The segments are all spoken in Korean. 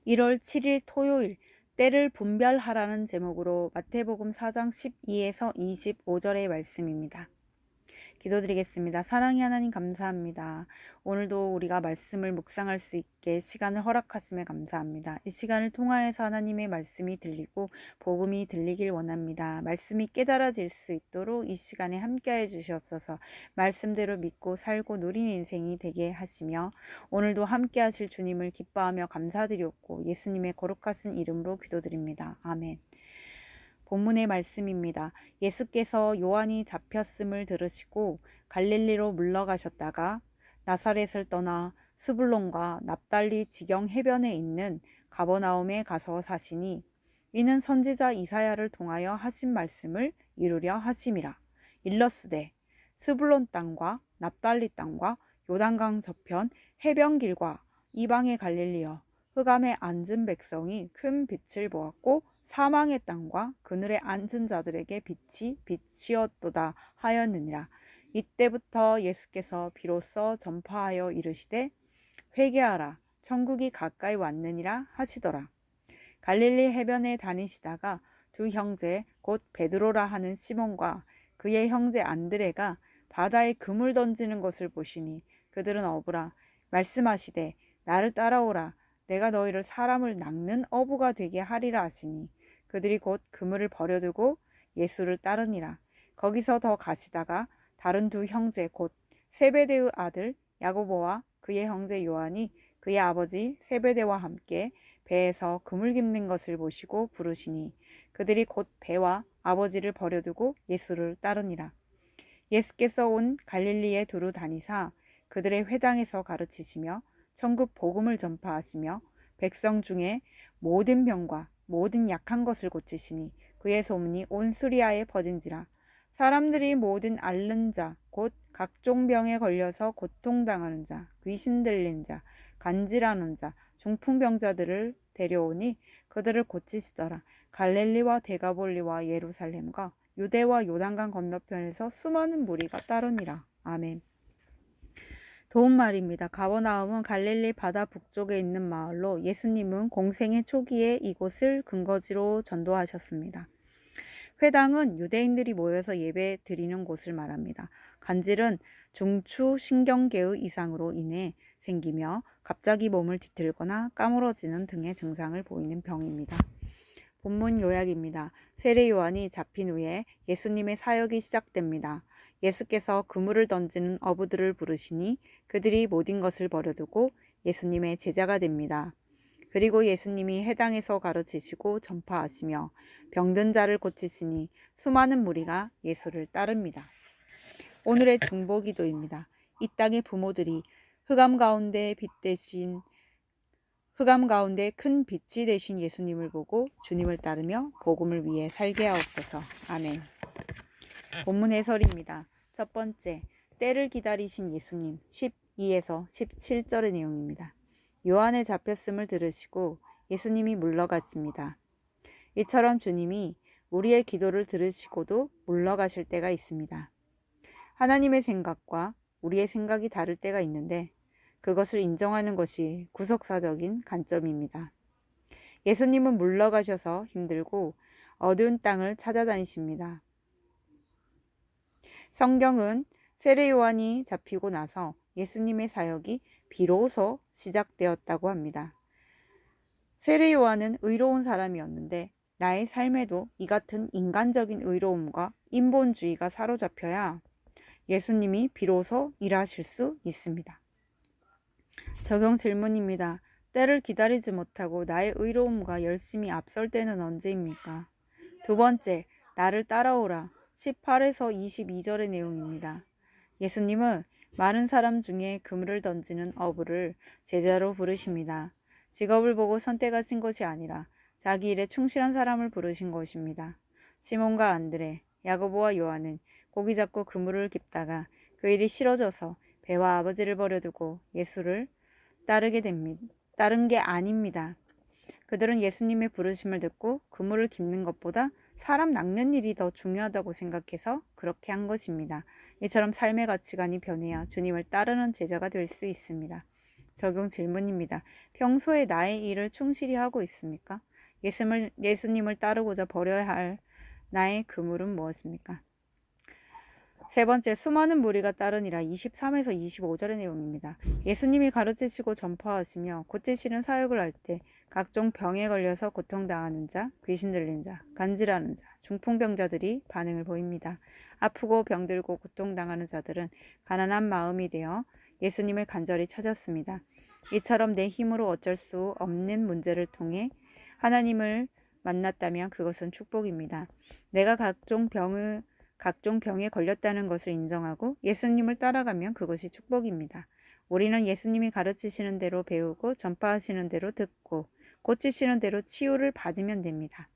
1월 7일 토요일 때를 분별하라는 제목으로 마태복음 4장 12에서 25절의 말씀입니다. 기도드리겠습니다. 사랑의 하나님 감사합니다. 오늘도 우리가 말씀을 묵상할 수 있게 시간을 허락하심에 감사합니다. 이 시간을 통하여서 하나님의 말씀이 들리고 복음이 들리길 원합니다. 말씀이 깨달아질 수 있도록 이 시간에 함께해 주시옵소서. 말씀대로 믿고 살고 누린 인생이 되게 하시며 오늘도 함께하실 주님을 기뻐하며 감사드렸고 예수님의 거룩하신 이름으로 기도드립니다. 아멘. 본문의 말씀입니다. 예수께서 요한이 잡혔음을 들으시고 갈릴리로 물러가셨다가 나사렛을 떠나 스불론과 납달리 지경 해변에 있는 가버나움에 가서 사시니 이는 선지자 이사야를 통하여 하신 말씀을 이루려 하심이라. 일러스되 스불론 땅과 납달리 땅과 요단강 저편 해변길과 이방의 갈릴리여 흑암에 앉은 백성이 큰 빛을 보았고 사망의 땅과 그늘에 앉은 자들에게 빛이 빛이었도다 하였느니라. 이때부터 예수께서 비로소 전파하여 이르시되 회개하라 천국이 가까이 왔느니라 하시더라. 갈릴리 해변에 다니시다가 두 형제 곧 베드로라 하는 시몬과 그의 형제 안드레가 바다에 그물 던지는 것을 보시니 그들은 어부라 말씀하시되 나를 따라오라 내가 너희를 사람을 낚는 어부가 되게 하리라 하시니 그들이 곧 그물을 버려두고 예수를 따르니라. 거기서 더 가시다가 다른 두 형제 곧 세베대의 아들 야고보와 그의 형제 요한이 그의 아버지 세베대와 함께 배에서 그물 깁는 것을 보시고 부르시니 그들이 곧 배와 아버지를 버려두고 예수를 따르니라. 예수께서 온 갈릴리에 두루 다니사 그들의 회당에서 가르치시며 천국 복음을 전파하시며 백성 중에 모든 병과 모든 약한 것을 고치시니 그의 소문이 온 수리아에 퍼진지라. 사람들이 모든 앓는 자 곧 각종 병에 걸려서 고통당하는 자 귀신 들린 자 간질하는 자 중풍병자들을 데려오니 그들을 고치시더라. 갈릴리와 데가볼리와 예루살렘과 유대와 요단강 건너편에서 수많은 무리가 따르니라. 아멘. 도움말입니다. 가버나움은 갈릴리 바다 북쪽에 있는 마을로 예수님은 공생의 초기에 이곳을 근거지로 전도하셨습니다. 회당은 유대인들이 모여서 예배 드리는 곳을 말합니다. 간질은 중추 신경계의 이상으로 인해 생기며 갑자기 몸을 뒤틀거나 까무러지는 등의 증상을 보이는 병입니다. 본문 요약입니다. 세례 요한이 잡힌 후에 예수님의 사역이 시작됩니다. 예수께서 그물을 던지는 어부들을 부르시니 그들이 모든 것을 버려두고 예수님의 제자가 됩니다. 그리고 예수님이 회당에서 가르치시고 전파하시며 병든 자를 고치시니 수많은 무리가 예수를 따릅니다. 오늘의 중보기도입니다. 이 땅의 부모들이 흑암 가운데 큰 빛이 되신 예수님을 보고 주님을 따르며 복음을 위해 살게 하옵소서. 아멘. 본문 해설입니다. 첫 번째, 때를 기다리신 예수님 12에서 17절의 내용입니다. 요한에 잡혔음을 들으시고 예수님이 물러가십니다. 이처럼 주님이 우리의 기도를 들으시고도 물러가실 때가 있습니다. 하나님의 생각과 우리의 생각이 다를 때가 있는데 그것을 인정하는 것이 구속사적인 관점입니다. 예수님은 물러가셔서 힘들고 어두운 땅을 찾아다니십니다. 성경은 세례 요한이 잡히고 나서 예수님의 사역이 비로소 시작되었다고 합니다. 세례 요한은 의로운 사람이었는데 나의 삶에도 이 같은 인간적인 의로움과 인본주의가 사로잡혀야 예수님이 비로소 일하실 수 있습니다. 적용 질문입니다. 때를 기다리지 못하고 나의 의로움과 열심히 앞설 때는 언제입니까? 두 번째, 나를 따라오라. 18에서 22절의 내용입니다. 예수님은 많은 사람 중에 그물을 던지는 어부를 제자로 부르십니다. 직업을 보고 선택하신 것이 아니라 자기 일에 충실한 사람을 부르신 것입니다. 시몬과 안드레, 야고보와 요한은 고기 잡고 그물을 깁다가 그 일이 싫어져서 배와 아버지를 버려두고 예수를 따른 게 아닙니다. 그들은 예수님의 부르심을 듣고 그물을 깁는 것보다 사람 낚는 일이 더 중요하다고 생각해서 그렇게 한 것입니다. 이처럼 삶의 가치관이 변해야 주님을 따르는 제자가 될 수 있습니다. 적용 질문입니다. 평소에 나의 일을 충실히 하고 있습니까? 예수님을 따르고자 버려야 할 나의 그물은 무엇입니까? 세 번째, 수많은 무리가 따르니라 23에서 25절의 내용입니다. 예수님이 가르치시고 전파하시며 고치시는 사역을 할 때 각종 병에 걸려서 고통당하는 자, 귀신 들린 자, 간질하는 자, 중풍병자들이 반응을 보입니다. 아프고 병들고 고통당하는 자들은 가난한 마음이 되어 예수님을 간절히 찾았습니다. 이처럼 내 힘으로 어쩔 수 없는 문제를 통해 하나님을 만났다면 그것은 축복입니다. 내가 각종 병에 걸렸다는 것을 인정하고 예수님을 따라가면 그것이 축복입니다. 우리는 예수님이 가르치시는 대로 배우고 전파하시는 대로 듣고 고치시는 대로 치유를 받으면 됩니다.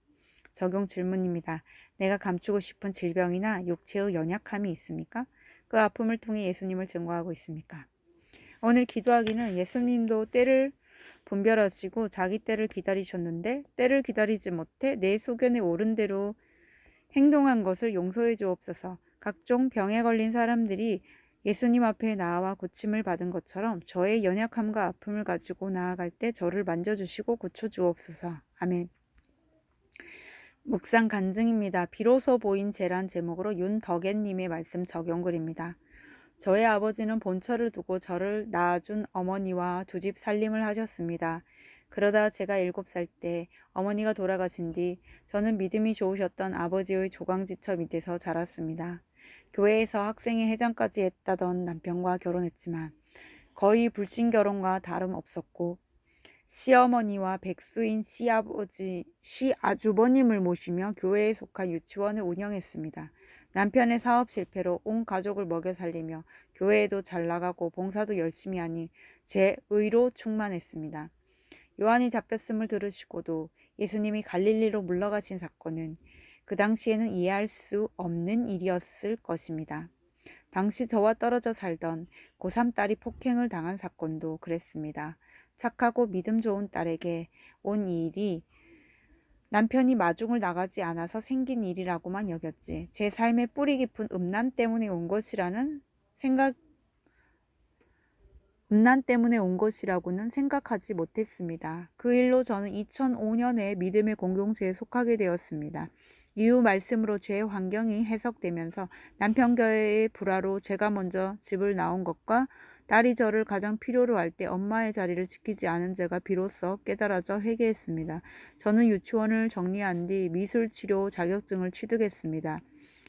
적용 질문입니다. 내가 감추고 싶은 질병이나 육체의 연약함이 있습니까? 그 아픔을 통해 예수님을 증거하고 있습니까? 오늘 기도하기는 예수님도 때를 분별하시고 자기 때를 기다리셨는데 때를 기다리지 못해 내 소견에 옳은 대로 행동한 것을 용서해 주옵소서. 각종 병에 걸린 사람들이 예수님 앞에 나와 고침을 받은 것처럼 저의 연약함과 아픔을 가지고 나아갈 때 저를 만져주시고 고쳐주옵소서. 아멘. 묵상 간증입니다. 비로소 보인 재란 제목으로 윤덕앤님의 말씀 적용글입니다. 저의 아버지는 본처를 두고 저를 낳아준 어머니와 두 집 살림을 하셨습니다. 그러다 제가 7살 때 어머니가 돌아가신 뒤 저는 믿음이 좋으셨던 아버지의 조강지처 밑에서 자랐습니다. 교회에서 학생회 회장까지 했다던 남편과 결혼했지만 거의 불신결혼과 다름없었고 시어머니와 백수인 시아주버님을 모시며 교회에 속한 유치원을 운영했습니다. 남편의 사업 실패로 온 가족을 먹여 살리며 교회에도 잘 나가고 봉사도 열심히 하니 제 의로 충만했습니다. 요한이 잡혔음을 들으시고도 예수님이 갈릴리로 물러가신 사건은 그 당시에는 이해할 수 없는 일이었을 것입니다. 당시 저와 떨어져 살던 고3 딸이 폭행을 당한 사건도 그랬습니다. 착하고 믿음 좋은 딸에게 온 이 일이 남편이 마중을 나가지 않아서 생긴 일이라고만 여겼지 제 삶의 뿌리 깊은 음란 때문에 온 것이라고는 생각하지 못했습니다. 그 일로 저는 2005년에 믿음의 공동체에 속하게 되었습니다. 이후 말씀으로 죄의 환경이 해석되면서 남편과의 불화로 제가 먼저 집을 나온 것과 딸이 저를 가장 필요로 할 때 엄마의 자리를 지키지 않은 제가 비로소 깨달아져 회개했습니다. 저는 유치원을 정리한 뒤 미술치료 자격증을 취득했습니다.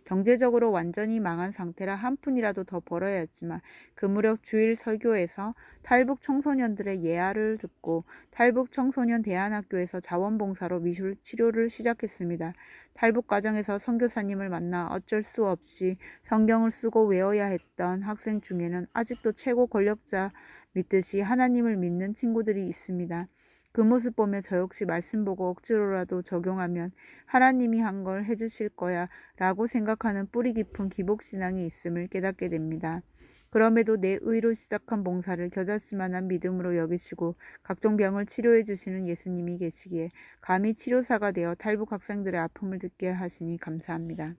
경제적으로 완전히 망한 상태라 한 푼이라도 더 벌어야 했지만 그 무렵 주일 설교에서 탈북 청소년들의 예화를 듣고 탈북 청소년 대안학교에서 자원봉사로 미술 치료를 시작했습니다. 탈북 과정에서 선교사님을 만나 어쩔 수 없이 성경을 쓰고 외워야 했던 학생 중에는 아직도 최고 권력자 믿듯이 하나님을 믿는 친구들이 있습니다. 그 모습 보며 저 역시 말씀 보고 억지로라도 적용하면 하나님이 한 걸 해주실 거야 라고 생각하는 뿌리 깊은 기복신앙이 있음을 깨닫게 됩니다. 그럼에도 내 의로 시작한 봉사를 겨자씨만한 믿음으로 여기시고 각종 병을 치료해 주시는 예수님이 계시기에 감히 치료사가 되어 탈북 학생들의 아픔을 듣게 하시니 감사합니다.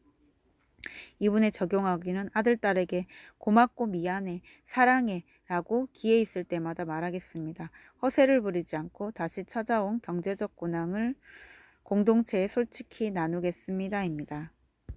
이분에 적용하기는 아들, 딸에게 고맙고 미안해, 사랑해 라고 기회 있을 때마다 말하겠습니다. 허세를 부리지 않고 다시 찾아온 경제적 고난을 공동체에 솔직히 나누겠습니다입니다.